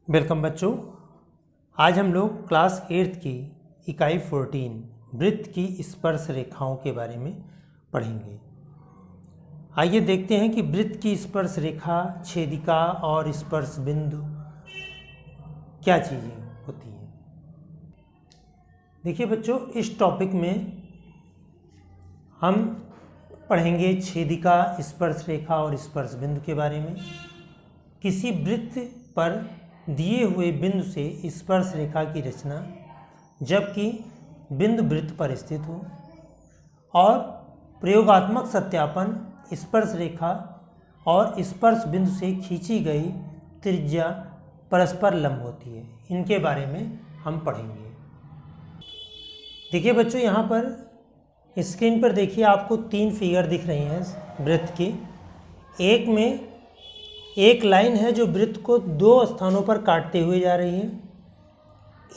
Welcome बच्चों। आज हम लोग क्लास 8 की इकाई 14 वृत्त की स्पर्श रेखाओं के बारे में पढ़ेंगे। आइए देखते हैं कि वृत्त की स्पर्श रेखा, छेदिका और स्पर्श बिंदु क्या चीज़ें होती हैं। देखिए बच्चों, इस टॉपिक में हम पढ़ेंगे छेदिका, स्पर्श रेखा और स्पर्श बिंदु के बारे में। किसी वृत्त पर दिए हुए बिंदु से स्पर्श रेखा की रचना, जबकि बिंदु वृत्त पर स्थित हो, और प्रयोगात्मक सत्यापन स्पर्श रेखा और स्पर्श बिंदु से खींची गई त्रिज्या परस्पर लंब होती है। इनके बारे में हम पढ़ेंगे। देखिए बच्चों, यहाँ पर स्क्रीन पर देखिए आपको 3 फिगर दिख रही हैं वृत्त की। एक में एक लाइन है जो वृत्त को 2 स्थानों पर काटते हुए जा रही है।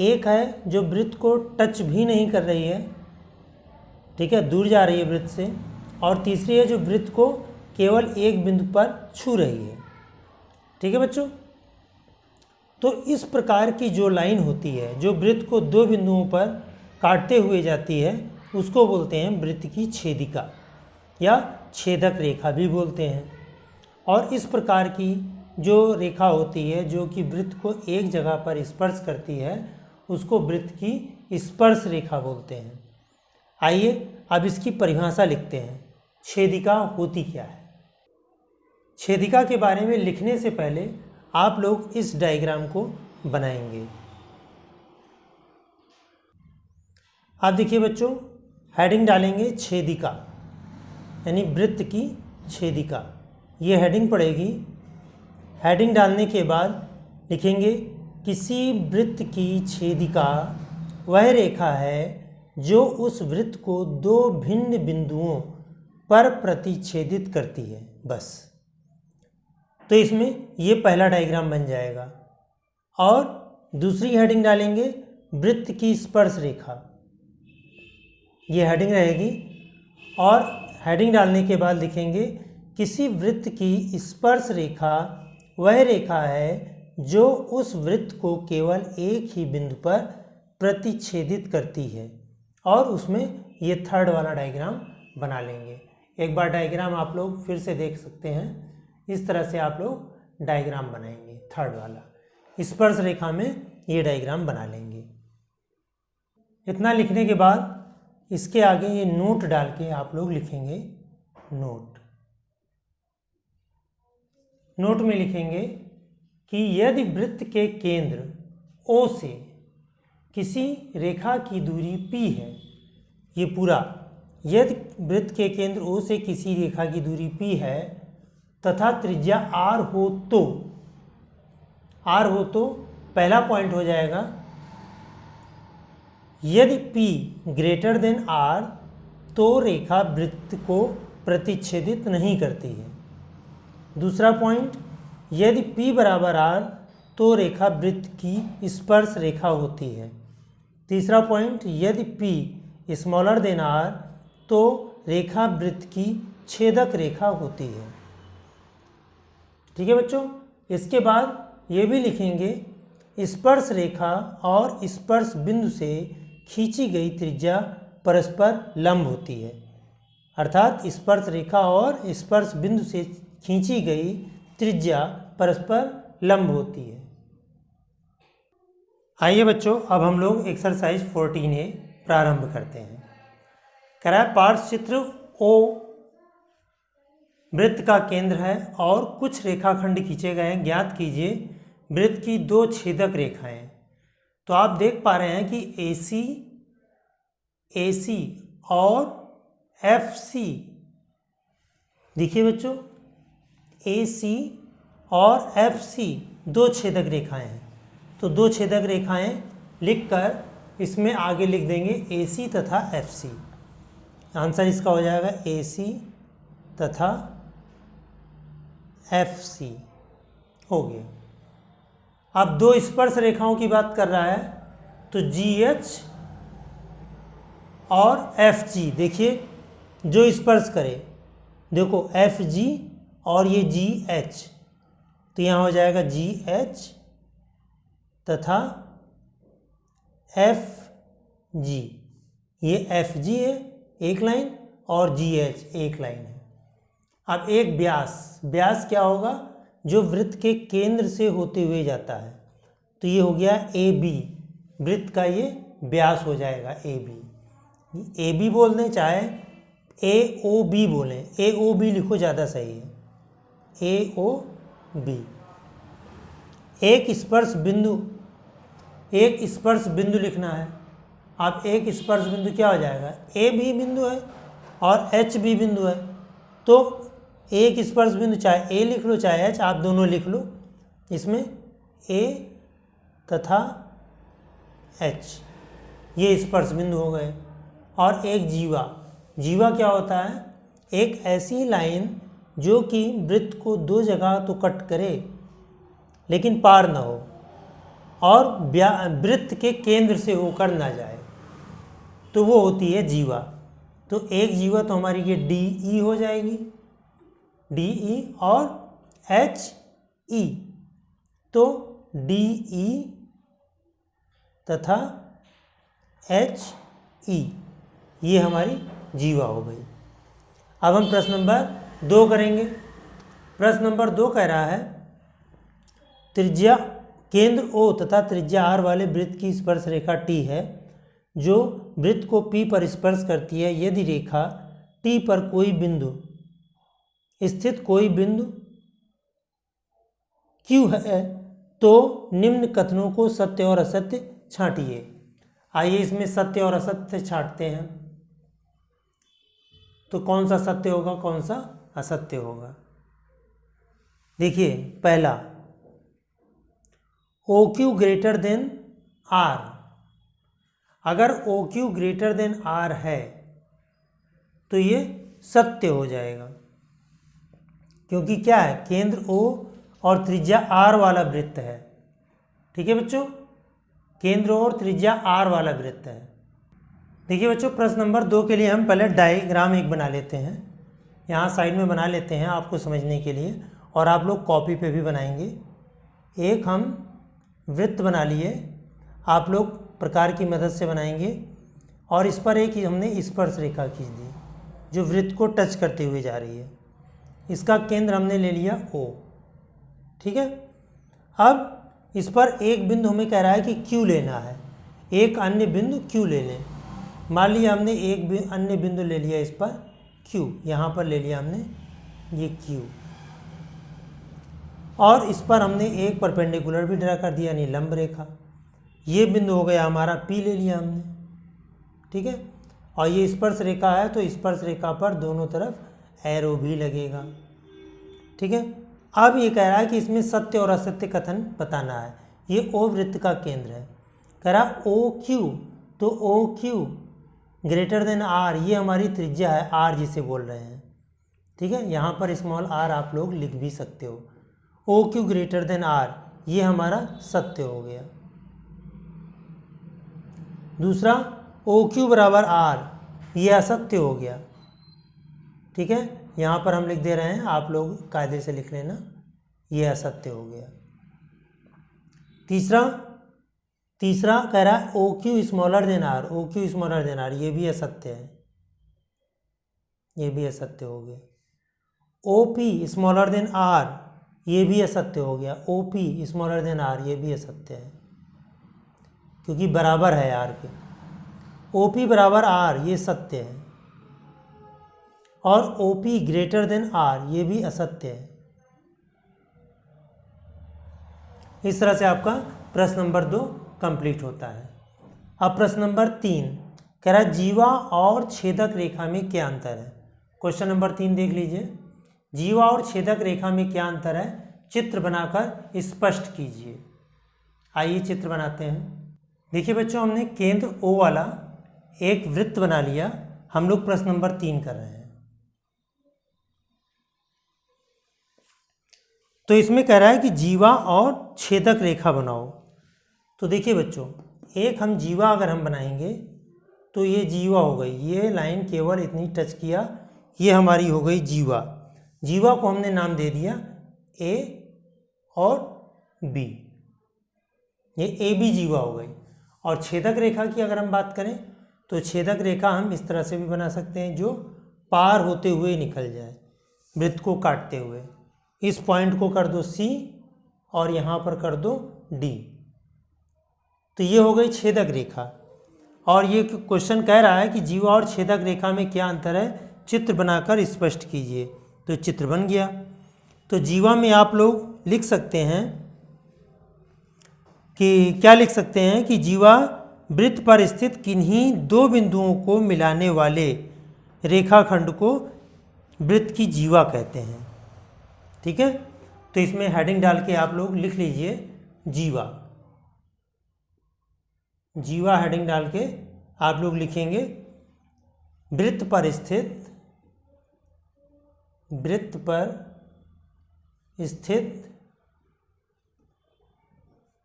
एक है जो वृत्त को टच भी नहीं कर रही है, ठीक है, दूर जा रही है वृत्त से। और तीसरी है जो वृत्त को केवल एक बिंदु पर छू रही है। ठीक है बच्चों, तो इस प्रकार की जो लाइन होती है जो वृत्त को 2 बिंदुओं पर काटते हुए जाती है, उसको बोलते हैं वृत्त की छेदिका या छेदक रेखा भी बोलते हैं। और इस प्रकार की जो रेखा होती है जो कि वृत्त को एक जगह पर स्पर्श करती है, उसको वृत्त की स्पर्श रेखा बोलते हैं। आइए अब इसकी परिभाषा लिखते हैं। छेदिका होती क्या है? छेदिका के बारे में लिखने से पहले आप लोग इस डायग्राम को बनाएंगे। आप देखिए बच्चों, हेडिंग डालेंगे छेदिका, यानी वृत्त की छेदिका, ये हेडिंग पड़ेगी। हेडिंग डालने के बाद लिखेंगे किसी वृत्त की छेदिका वह रेखा है जो उस वृत्त को 2 भिन्न बिंदुओं पर प्रतिच्छेदित करती है। बस, तो इसमें ये पहला डायग्राम बन जाएगा। और दूसरी हेडिंग डालेंगे वृत्त की स्पर्श रेखा, ये हेडिंग रहेगी। और हेडिंग डालने के बाद लिखेंगे किसी वृत्त की स्पर्श रेखा वह रेखा है जो उस वृत्त को केवल एक ही बिंदु पर प्रतिच्छेदित करती है। और उसमें ये थर्ड वाला डायग्राम बना लेंगे। एक बार डायग्राम आप लोग फिर से देख सकते हैं। इस तरह से आप लोग डायग्राम बनाएंगे। थर्ड वाला स्पर्श रेखा में ये डायग्राम बना लेंगे। इतना लिखने के बाद इसके आगे ये नोट डाल के आप लोग लिखेंगे नोट। नोट में लिखेंगे कि यदि वृत्त के केंद्र O से किसी रेखा की दूरी P है, ये पूरा, यदि वृत्त के केंद्र O से किसी रेखा की दूरी P है तथा त्रिज्या R हो तो पहला पॉइंट हो जाएगा। यदि P ग्रेटर देन R तो रेखा वृत्त को प्रतिच्छेदित नहीं करती है। दूसरा पॉइंट, यदि P बराबर R तो रेखा वृत्त की स्पर्श रेखा होती है। तीसरा पॉइंट, यदि P स्मॉलर देन R तो रेखा वृत्त की छेदक रेखा होती है। ठीक है बच्चों, इसके बाद ये भी लिखेंगे स्पर्श रेखा और स्पर्श बिंदु से खींची गई त्रिज्या परस्पर लंब होती है। अर्थात स्पर्श रेखा और स्पर्श बिंदु से खींची गई त्रिज्या परस्पर लंब होती है। आइए बच्चों, अब हम लोग एक्सरसाइज 14A प्रारंभ करते हैं। कह रहा है पार्श्वचित्र O वृत्त का केंद्र है और कुछ रेखाखंड खींचे गए हैं। ज्ञात कीजिए वृत्त की 2 छेदक रेखाएं। तो आप देख पा रहे हैं कि AC और FC, देखिए बच्चों, AC और FC 2 छेदक रेखाएं हैं। तो 2 छेदक रेखाएं लिखकर इसमें आगे लिख देंगे AC तथा FC। आंसर इसका हो जाएगा AC तथा FC हो गया। अब 2 स्पर्श रेखाओं की बात कर रहा है, तो GH और FG, देखिए जो स्पर्श करे, देखो FG और ये GH, तो यहाँ हो जाएगा GH तथा एफ जी, ये एफ जी है एक लाइन और जी एच एक लाइन है। अब एक व्यास, व्यास क्या होगा, जो वृत्त के केंद्र से होते हुए जाता है, तो ये हो गया ए बी, वृत्त का ये व्यास हो जाएगा ए बी। ए बी बोल दें चाहे ए ओ बी बोलें, ए ओ बी लिखो ज़्यादा सही है, ए ओ बी। एक स्पर्श बिंदु, एक स्पर्श बिंदु लिखना है। अब एक स्पर्श बिंदु क्या हो जाएगा, ए बी बिंदु है और एच बी बिंदु है, तो एक स्पर्श बिंदु चाहे ए लिख लो चाहे एच, आप दोनों लिख लो। इसमें ए तथा एच ये स्पर्श बिंदु हो गए। और एक जीवा, जीवा क्या होता है, एक ऐसी लाइन जो कि वृत्त को दो जगह तो कट करे लेकिन पार न हो और वृत्त के केंद्र से होकर ना जाए, तो वो होती है जीवा। तो एक जीवा तो हमारी ये डी ई हो जाएगी, डी ई और एच ई, तो डी ई तथा एच ई ये हमारी जीवा हो गई। अब हम प्रश्न नंबर 2 करेंगे। प्रश्न नंबर 2 कह रहा है त्रिज्या केंद्र O तथा त्रिज्या R वाले वृत्त की स्पर्श रेखा T है जो वृत्त को P पर स्पर्श करती है। यदि रेखा T पर कोई बिंदु स्थित कोई बिंदु Q है तो निम्न कथनों को सत्य और असत्य छांटिए। आइए इसमें सत्य और असत्य छांटते हैं। तो कौन सा सत्य होगा कौन सा असत्य होगा। देखिए पहला, OQ ग्रेटर देन R, अगर OQ ग्रेटर देन R है तो ये सत्य हो जाएगा, क्योंकि क्या है, केंद्र O और त्रिज्या R वाला वृत्त है। ठीक है बच्चों, केंद्र और त्रिज्या R वाला वृत्त है। देखिए बच्चों प्रश्न नंबर 2 के लिए हम पहले डायग्राम एक बना लेते हैं, यहाँ साइड में बना लेते हैं आपको समझने के लिए, और आप लोग कॉपी पे भी बनाएंगे। एक हम वृत्त बना लिए, आप लोग प्रकार की मदद से बनाएंगे, और इस पर एक हमने स्पर्श रेखा खींच दी जो वृत्त को टच करते हुए जा रही है। इसका केंद्र हमने ले लिया O। ठीक है, अब इस पर एक बिंदु हमें कह रहा है कि Q लेना है, एक अन्य बिंदु Q ले लें। मान लिया हमने एक अन्य बिंदु ले लिया इस पर Q, यहाँ पर ले लिया हमने ये Q, और इस पर हमने एक परपेंडिकुलर भी ड्रा कर दिया, यानी लंब रेखा। ये बिंदु हो गया हमारा P ले लिया हमने। ठीक है, और ये स्पर्श रेखा है तो स्पर्श रेखा पर दोनों तरफ एरो भी लगेगा। ठीक है, अब ये कह रहा है कि इसमें सत्य और असत्य कथन बताना है। ये O वृत्त का केंद्र है, कह रहा OQ, तो OQ ग्रेटर देन R, ये हमारी त्रिज्या है R जिसे बोल रहे हैं। ठीक है, यहाँ पर स्मॉल r आप लोग लिख भी सकते हो। OQ ग्रेटर देन R ये हमारा सत्य हो गया। दूसरा OQ बराबर R ये असत्य हो गया। ठीक है, यहाँ पर हम लिख दे रहे हैं, आप लोग कायदे से लिख लेना, ये असत्य हो गया। तीसरा कह रहा है OQ smaller than R, OQ smaller than R ये भी असत्य है, ये भी असत्य हो गया। OP स्मॉलर देन R ये भी असत्य हो गया। OP स्मॉलर देन R ये भी असत्य है, क्योंकि बराबर है R के। OP बराबर R ये सत्य है, और OP ग्रेटर देन R ये भी असत्य है। इस तरह से आपका प्रश्न नंबर 2 कंप्लीट होता है। अब प्रश्न नंबर 3 कह रहा है जीवा और छेदक रेखा में क्या अंतर है। क्वेश्चन नंबर 3 देख लीजिए, जीवा और छेदक रेखा में क्या अंतर है, चित्र बनाकर स्पष्ट कीजिए। आइए चित्र बनाते हैं। देखिए बच्चों, हमने केंद्र O वाला एक वृत्त बना लिया। हम लोग प्रश्न नंबर 3 कर रहे हैं। तो इसमें कह रहा है कि जीवा और छेदक रेखा बनाओ। तो देखिए बच्चों, एक हम जीवा अगर हम बनाएंगे तो ये जीवा हो गई, ये लाइन केवल इतनी टच किया, ये हमारी हो गई जीवा। जीवा को हमने नाम दे दिया A और B, ये ए बी जीवा हो गई। और छेदक रेखा की अगर हम बात करें तो छेदक रेखा हम इस तरह से भी बना सकते हैं जो पार होते हुए निकल जाए, वृत्त को काटते हुए। इस पॉइंट को कर दो सी और यहाँ पर कर दो डी, तो ये हो गई छेदक रेखा। और ये क्वेश्चन कह रहा है कि जीवा और छेदक रेखा में क्या अंतर है, चित्र बनाकर स्पष्ट कीजिए। तो चित्र बन गया। तो जीवा में आप लोग लिख सकते हैं कि क्या लिख सकते हैं कि जीवा वृत्त पर स्थित किन्हीं दो बिंदुओं को मिलाने वाले रेखाखंड को वृत्त की जीवा कहते हैं। ठीक है, तो इसमें हेडिंग डाल के आप लोग लिख लीजिए जीवा। जीवा हेडिंग डाल के आप लोग लिखेंगे वृत्त पर स्थित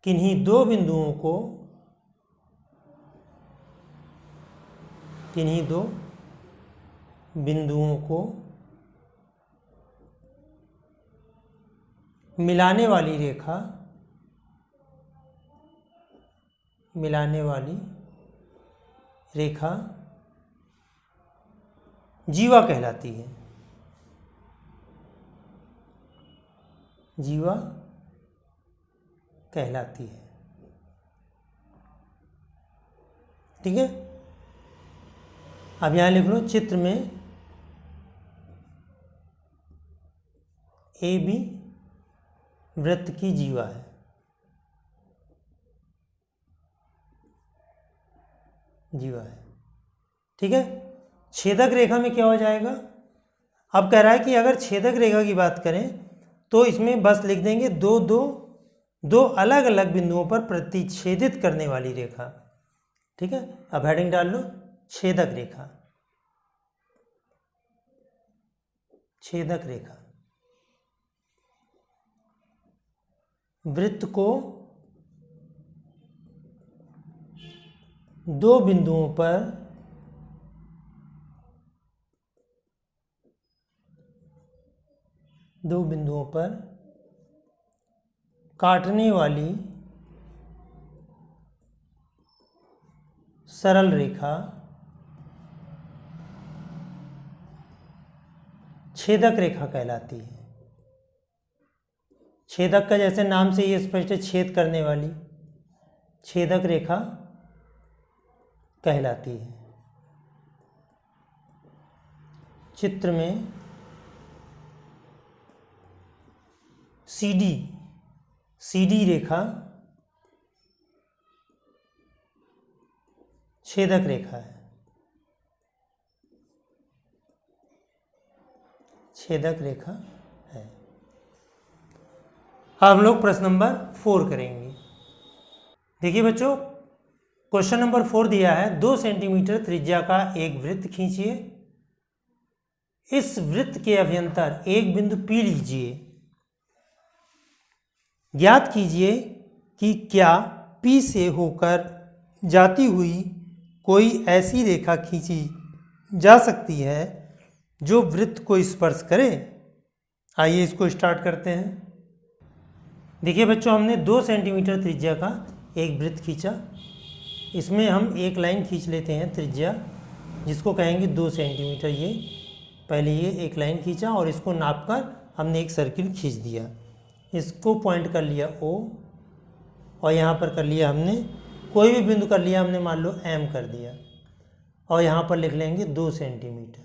किन्हीं दो बिंदुओं को मिलाने वाली रेखा जीवा कहलाती है। जीवा कहलाती है। ठीक है, अब यहां लिख लो चित्र में ए बी वृत्त की जीवा है। ठीक है, छेदक रेखा में क्या हो जाएगा, अब कह रहा है कि अगर छेदक रेखा की बात करें तो इसमें बस लिख देंगे दो अलग अलग बिंदुओं पर प्रतिच्छेदित करने वाली रेखा। ठीक है, अब हेडिंग डाल लो छेदक रेखा। वृत्त को दो बिंदुओं पर काटने वाली सरल रेखा छेदक रेखा कहलाती है। छेदक का जैसे नाम से ये स्पष्ट है, छेद करने वाली छेदक रेखा कहलाती है। चित्र में सीडी रेखा छेदक रेखा है। अब हम लोग प्रश्न नंबर 4 करेंगे। देखिए बच्चों, क्वेश्चन नंबर 4 दिया है 2 सेंटीमीटर त्रिज्या का एक वृत्त खींचिए। इस वृत्त के अभ्यंतर एक बिंदु P लीजिए। ज्ञात कीजिए कि क्या P से होकर जाती हुई कोई ऐसी रेखा खींची जा सकती है जो वृत्त को स्पर्श करे। आइए इसको स्टार्ट करते हैं। देखिए बच्चों, हमने 2 सेंटीमीटर त्रिज्या का एक वृत्त खींचा। इसमें हम एक लाइन खींच लेते हैं त्रिज्या, जिसको कहेंगे 2 सेंटीमीटर। ये पहले ये एक लाइन खींचा और इसको नापकर हमने एक सर्किल खींच दिया। इसको पॉइंट कर लिया O और यहाँ पर कर लिया हमने कोई भी बिंदु कर लिया हमने, मान लो M कर दिया और यहाँ पर लिख लेंगे 2 सेंटीमीटर।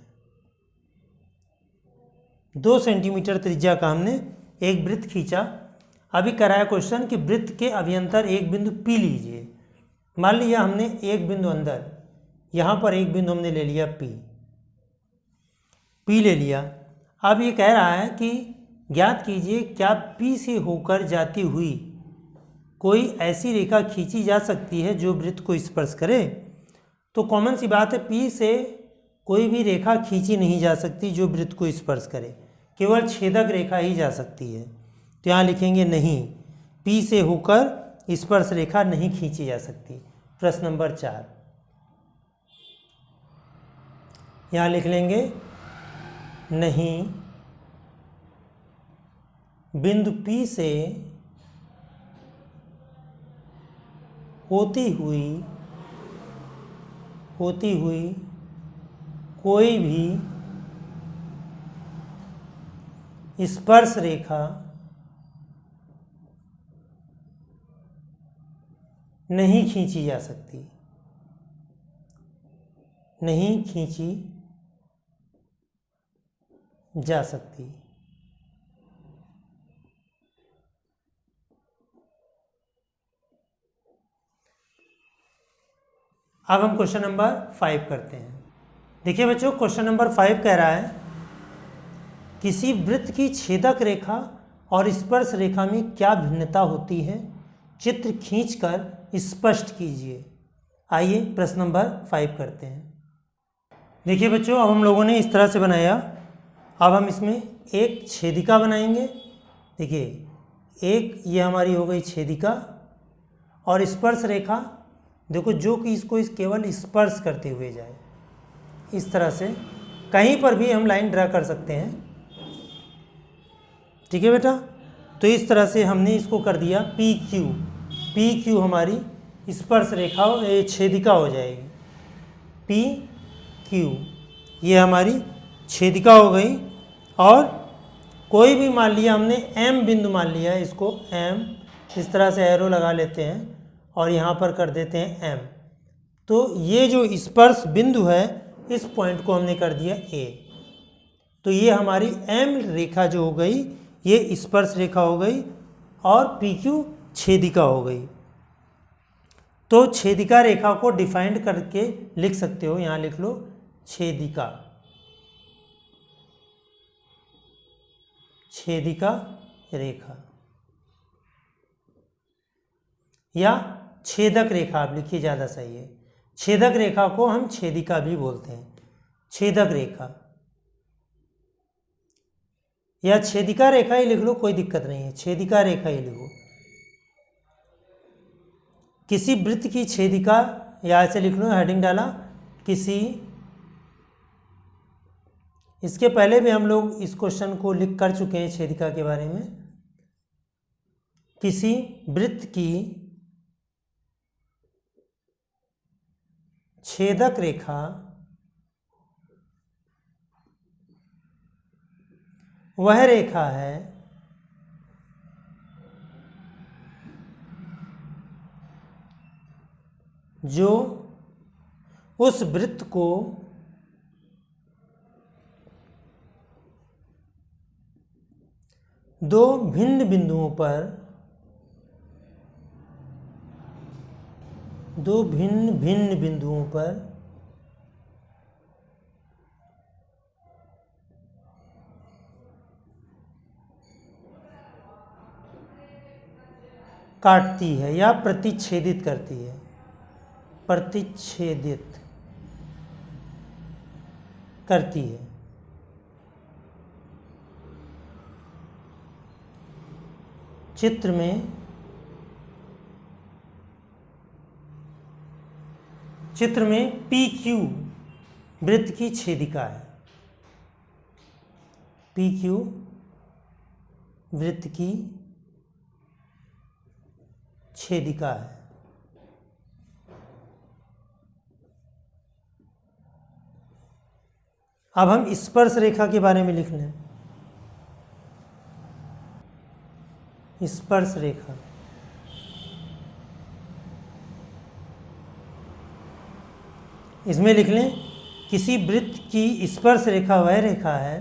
2 सेंटीमीटर त्रिज्या का हमने एक वृत्त खींचा। अभी कराया क्वेश्चन कि वृत्त के अभ्यंतर एक बिंदु P लीजिए। मान लिया हमने एक बिंदु अंदर, यहाँ पर एक बिंदु हमने ले लिया P ले लिया। अब ये कह रहा है कि ज्ञात कीजिए क्या P से होकर जाती हुई कोई ऐसी रेखा खींची जा सकती है जो वृत्त को स्पर्श करे। तो कॉमन सी बात है, P से कोई भी रेखा खींची नहीं जा सकती जो वृत्त को स्पर्श करे, केवल छेदक रेखा ही जा सकती है। तो यहाँ लिखेंगे नहीं, P से होकर स्पर्श रेखा नहीं खींची जा सकती। प्रश्न नंबर 4 यहाँ लिख लेंगे नहीं, बिंदु P से होती हुई कोई भी स्पर्श रेखा नहीं खींची जा सकती, नहीं खींची जा सकती। अब हम क्वेश्चन नंबर 5 करते हैं। देखिए बच्चों, क्वेश्चन नंबर 5 कह रहा है किसी वृत्त की छेदक रेखा और स्पर्श रेखा में क्या भिन्नता होती है, चित्र खींचकर स्पष्ट कीजिए। आइए प्रश्न नंबर 5 करते हैं। देखिए बच्चों, अब हम लोगों ने इस तरह से बनाया। अब हम इसमें एक छेदिका बनाएंगे। देखिए, एक ये हमारी हो गई छेदिका, और स्पर्श रेखा देखो जो कि इसको इस केवल स्पर्श करते हुए जाए। इस तरह से कहीं पर भी हम लाइन ड्रा कर सकते हैं। ठीक है बेटा, तो इस तरह से हमने इसको कर दिया पी क्यू। पी क्यू हमारी स्पर्श रेखा छेदिका हो जाएगी। पी क्यू ये हमारी छेदिका हो गई। और कोई भी मान लिया हमने एम बिंदु मान लिया, इसको एम इस तरह से एरो लगा लेते हैं और यहाँ पर कर देते हैं एम। तो ये जो स्पर्श बिंदु है, इस पॉइंट को हमने कर दिया ए। तो ये हमारी एम रेखा जो हो गई, ये स्पर्श रेखा हो गई, और पी क्यू छेदिका हो गई। तो छेदिका रेखा को डिफाइंड करके लिख सकते हो, यहाँ लिख लो छेदिका। छेदिका रेखा या छेदक रेखा आप लिखिए, ज़्यादा सही है। छेदक रेखा को हम छेदिका भी बोलते हैं, छेदक रेखा या छेदिका रेखा ही लिख लो, कोई दिक्कत नहीं है, छेदिका रेखा ही लिखो। किसी वृत्त की छेदिका, या ऐसे लिख लो, हेडिंग डाला किसी। इसके पहले भी हम लोग इस क्वेश्चन को लिख कर चुके हैं छेदिका के बारे में। किसी वृत्त की छेदक रेखा वह रेखा है जो उस वृत्त को दो भिन्न बिंदुओं पर काटती है या प्रतिच्छेदित करती है, प्रतिच्छेदित करती है। चित्र में पी क्यू वृत्त की छेदिका है। पी क्यू वृत्त की छेदिका है। अब हम स्पर्श रेखा के बारे में लिख लें। स्पर्श रेखा इसमें लिख लें किसी वृत्त की स्पर्श रेखा वह रेखा है,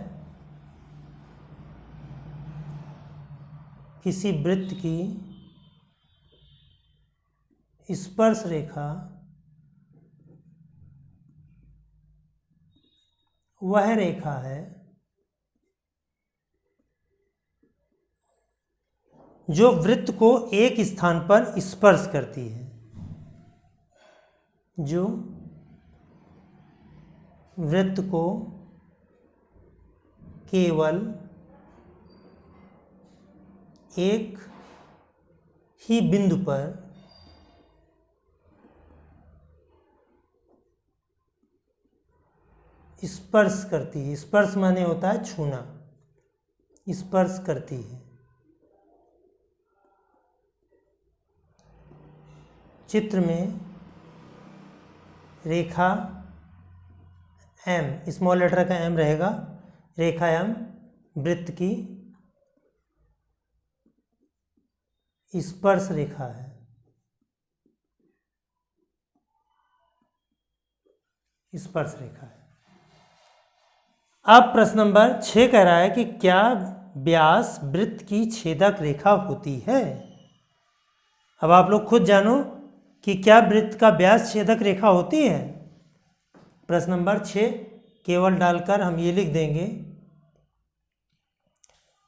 किसी वृत्त की स्पर्श रेखा वह रेखा है जो वृत्त को एक स्थान पर स्पर्श करती है, जो वृत्त को केवल एक ही बिंदु पर स्पर्श करती है। स्पर्श माने होता है छूना, स्पर्श करती है, चित्र में रेखा एम, स्मॉल लेटर का एम रहेगा, रेखा एम वृत्त की स्पर्श रेखा है। स्पर्श रेखा है। अब प्रश्न नंबर 6 कह रहा है कि क्या व्यास वृत्त की छेदक रेखा होती है। अब आप लोग खुद जानो कि क्या वृत्त का व्यास छेदक रेखा होती है। प्रश्न नंबर 6 केवल डालकर हम ये लिख देंगे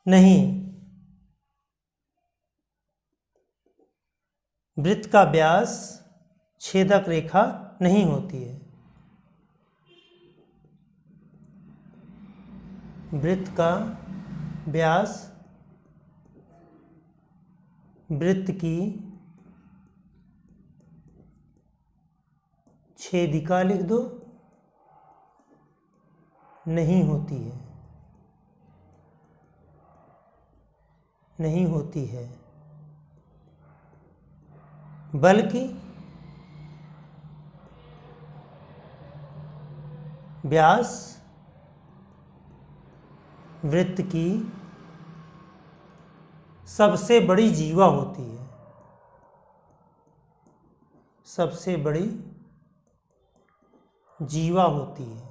नहीं, वृत्त का व्यास छेदक रेखा नहीं होती है। वृत्त का व्यास वृत्त की छेदिका लिख दो, नहीं होती है, नहीं होती है, बल्कि व्यास वृत्त की सबसे बड़ी जीवा होती है। सबसे बड़ी जीवा होती है।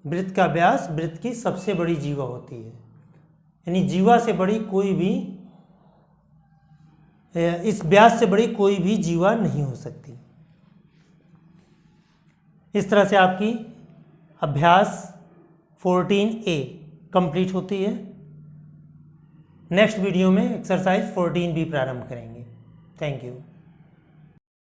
वृत्त का व्यास वृत्त की सबसे बड़ी जीवा होती है, यानी जीवा से बड़ी कोई भी, इस व्यास से बड़ी कोई भी जीवा नहीं हो सकती। इस तरह से आपकी अभ्यास 14A कंप्लीट होती है। नेक्स्ट वीडियो में एक्सरसाइज 14B प्रारंभ करेंगे। Thank you.